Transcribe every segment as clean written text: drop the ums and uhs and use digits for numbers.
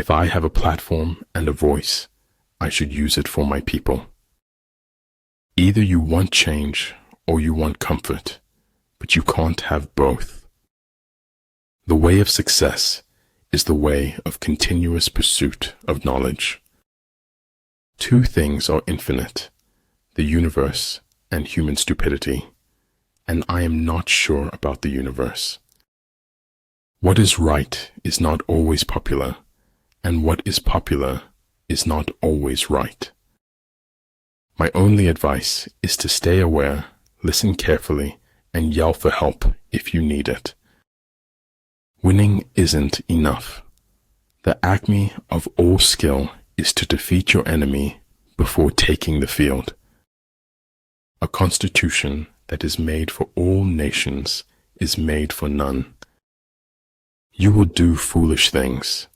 If I have a platform and a voice, I should use it for my people. Either you want change or you want comfort, but you can't have both. The way of success is the way of continuous pursuit of knowledge. Two things are infinite, the universe and human stupidity, and I am not sure about the universe. What is right is not always popular, and what is popular is not always right. My only advice is to stay aware, listen carefully, and yell for help if you need it. Winning isn't enough. The acme of all skill is to defeat your enemy before taking the field. A constitution that is made for all nations is made for none. You will do foolish things,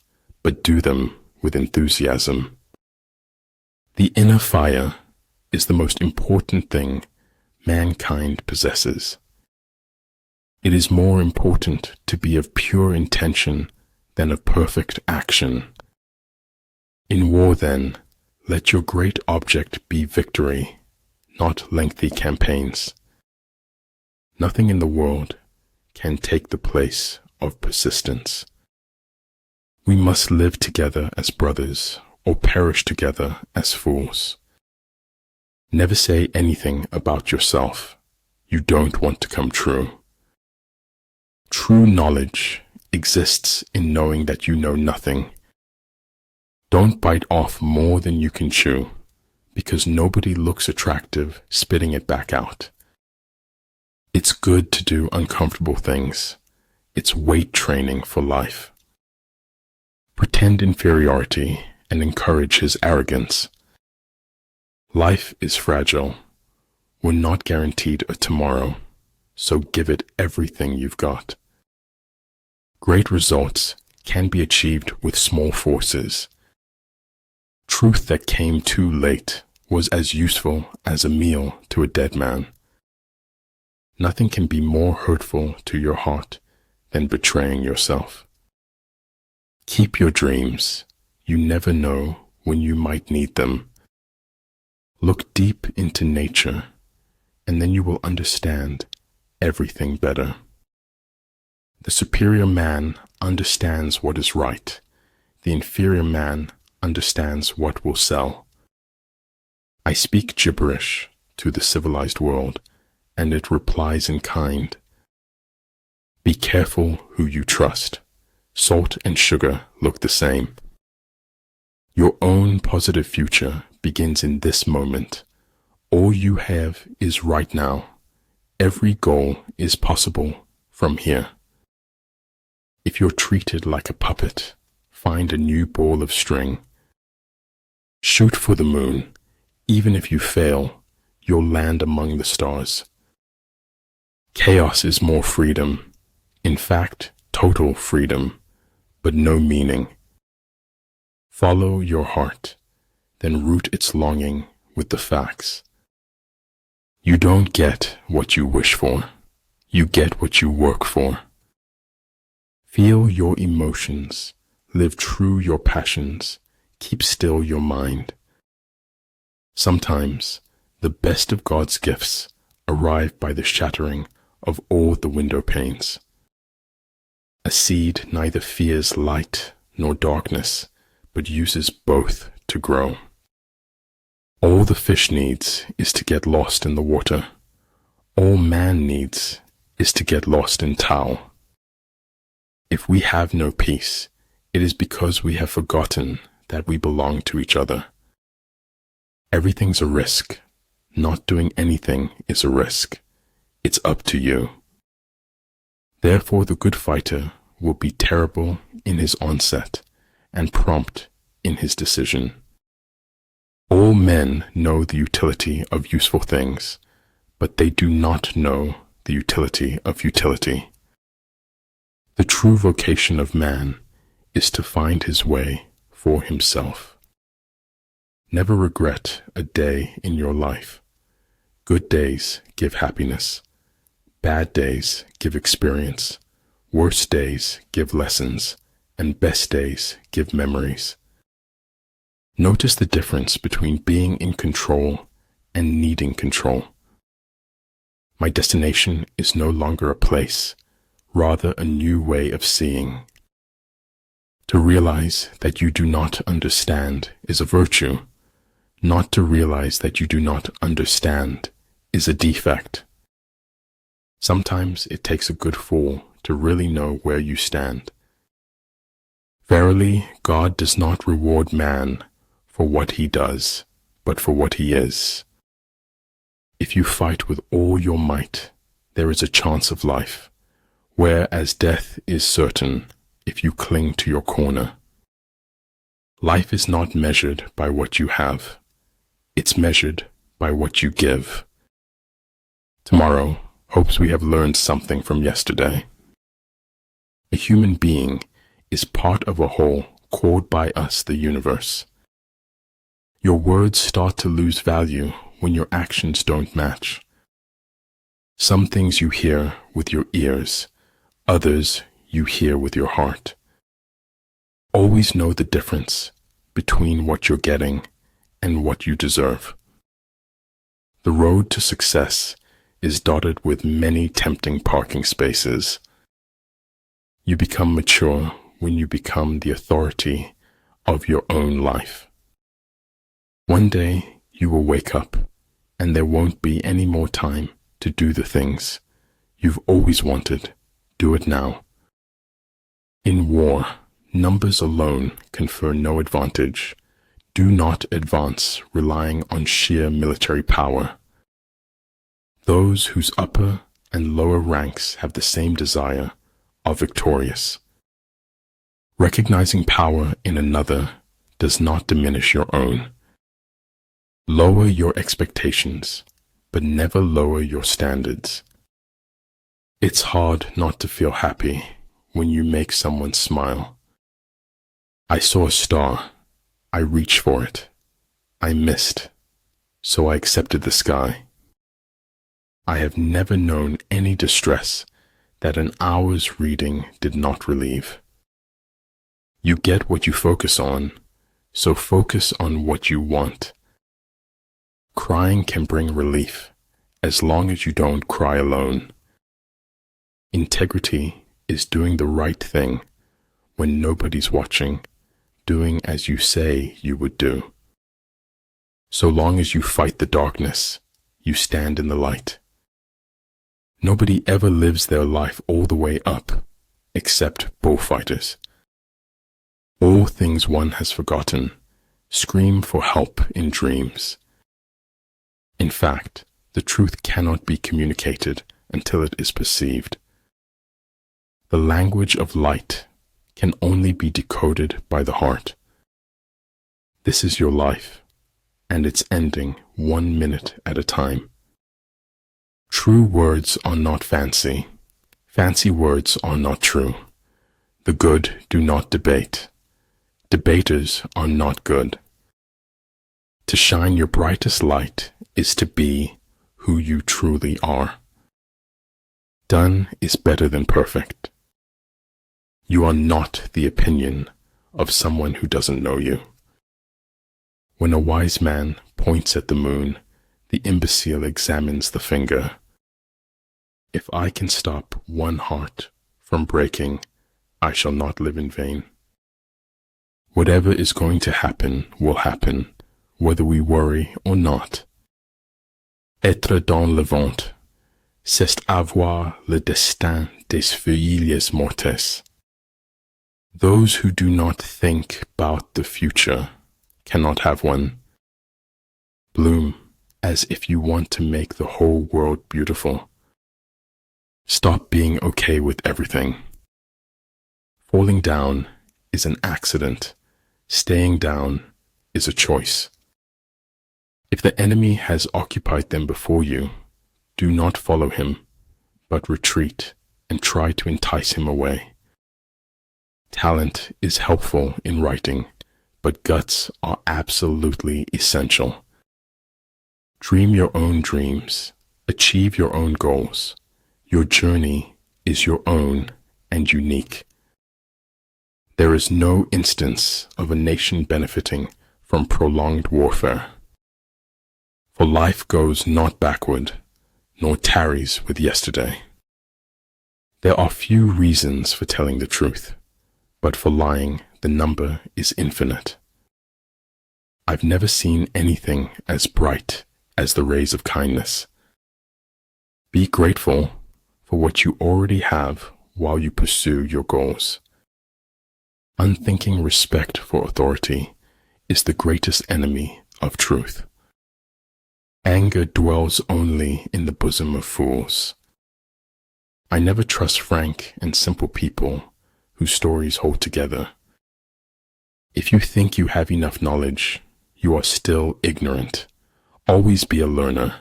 but do them with enthusiasm. The inner fire is the most important thing mankind possesses. It is more important to be of pure intention than of perfect action. In war, then, let your great object be victory, not lengthy campaigns. Nothing in the world can take the place of persistence. We must live together as brothers or perish together as fools. Never say anything about yourself you don't want to come true. True knowledge exists in knowing that you know nothing. Don't bite off more than you can chew, because nobody looks attractive spitting it back out. It's good to do uncomfortable things. It's weight training for life. Pretend inferiority and encourage his arrogance. Life is fragile. We're not guaranteed a tomorrow, so give it everything you've got. Great results can be achieved with small forces. Truth that came too late was as useful as a meal to a dead man. Nothing can be more hurtful to your heart than betraying yourself. Keep your dreams. You never know when you might need them. Look deep into nature, and then you will understand everything better. The superior man understands what is right. The inferior man understands what will sell. I speak gibberish to the civilized world, and it replies in kind. Be careful who you trust. Salt and sugar look the same. Your own positive future begins in this moment. All you have is right now. Every goal is possible from here. If you're treated like a puppet, find a new ball of string. Shoot for the moon. Even if you fail, you'll land among the stars. Chaos is more freedom. In fact, total freedom, but no meaning. Follow your heart, then root its longing with the facts. You don't get what you wish for. You get what you work for. Feel your emotions. Live true your passions. Keep still your mind. Sometimes the best of God's gifts arrive by the shattering of all the window panes. A seed neither fears light nor darkness, but uses both to grow. All the fish needs is to get lost in the water. All man needs is to get lost in towel. If we have no peace, it is because we have forgotten that we belong to each other. Everything's a risk. Not doing anything is a risk. It's up to you. Therefore, the good fighter will be terrible in his onset and prompt in his decision. All men know the utility of useful things, but they do not know the utility of utility. The true vocation of man is to find his way for himself. Never regret a day in your life. Good days give happiness. Bad days give experience. Worse days give lessons. and best days give memories. Notice the difference between being in control and needing control. My destination is no longer a place, rather a new way of seeing. To realize that you do not understand is a virtue. Not to realize that you do not understand is a defect. Sometimes it takes a good fool to really know where you stand. Verily, God does not reward man for what he does, but for what he is. If you fight with all your might, there is a chance of life, whereas death is certain if you cling to your corner. Life is not measured by what you have. It's measured by what you give. Tomorrow hopes we have learned something from yesterday. A human being is part of a whole called by us the universe. Your words start to lose value when your actions don't match. Some things you hear with your ears, others you hear with your heart. Always know the difference between what you're getting and what you deserve. The road to success is dotted with many tempting parking spaces. You become mature when you become the authority of your own life. One day you will wake up and there won't be any more time to do the things you've always wanted. Do it now. In war, numbers alone confer no advantage. Do not advance relying on sheer military power. Those whose upper and lower ranks have the same desire are victorious. Recognizing power in another does not diminish your own. Lower your expectations, but never lower your standards. It's hard not to feel happy when you make someone smile. I saw a star. I reached for it. I missed, so I accepted the sky. I have never known any distress that an hour's reading did not relieve. You get what you focus on, so focus on what you want. Crying can bring relief, as long as you don't cry alone. Integrity is doing the right thing when nobody's watching, doing as you say you would do. So long as you fight the darkness, you stand in the light. Nobody ever lives their life all the way up, except bullfighters. All things one has forgotten scream for help in dreams. In fact, the truth cannot be communicated until it is perceived. The language of light can only be decoded by the heart. This is your life, and it's ending 1 minute at a time. True words are not fancy. Fancy words are not true. The good do not debate. Debaters are not good. To shine your brightest light is to be who you truly are. Done is better than perfect. You are not the opinion of someone who doesn't know you. When a wise man points at the moon, the imbecile examines the finger. If I can stop one heart from breaking, I shall not live in vain. Whatever is going to happen will happen, whether we worry or not. Être dans le ventre, c'est avoir le destin des feuilles mortes. Those who do not think about the future cannot have one. Bloom as if you want to make the whole world beautiful. Stop being okay with everything. Falling down is an accident. Staying down is a choice. If the enemy has occupied them before you, do not follow him, but retreat and try to entice him away. Talent is helpful in writing, but guts are absolutely essential. Dream your own dreams. Achieve your own goals. Your journey is your own and unique. There is no instance of a nation benefiting from prolonged warfare. For life goes not backward, nor tarries with yesterday. There are few reasons for telling the truth, but for lying the number is infinite. I've never seen anything as bright as the rays of kindness. Be grateful for what you already have while you pursue your goals. Unthinking respect for authority is the greatest enemy of truth. Anger dwells only in the bosom of fools. I never trust frank and simple people whose stories hold together. If you think you have enough knowledge, you are still ignorant. Always be a learner.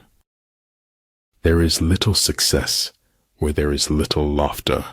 There is little success where there is little laughter.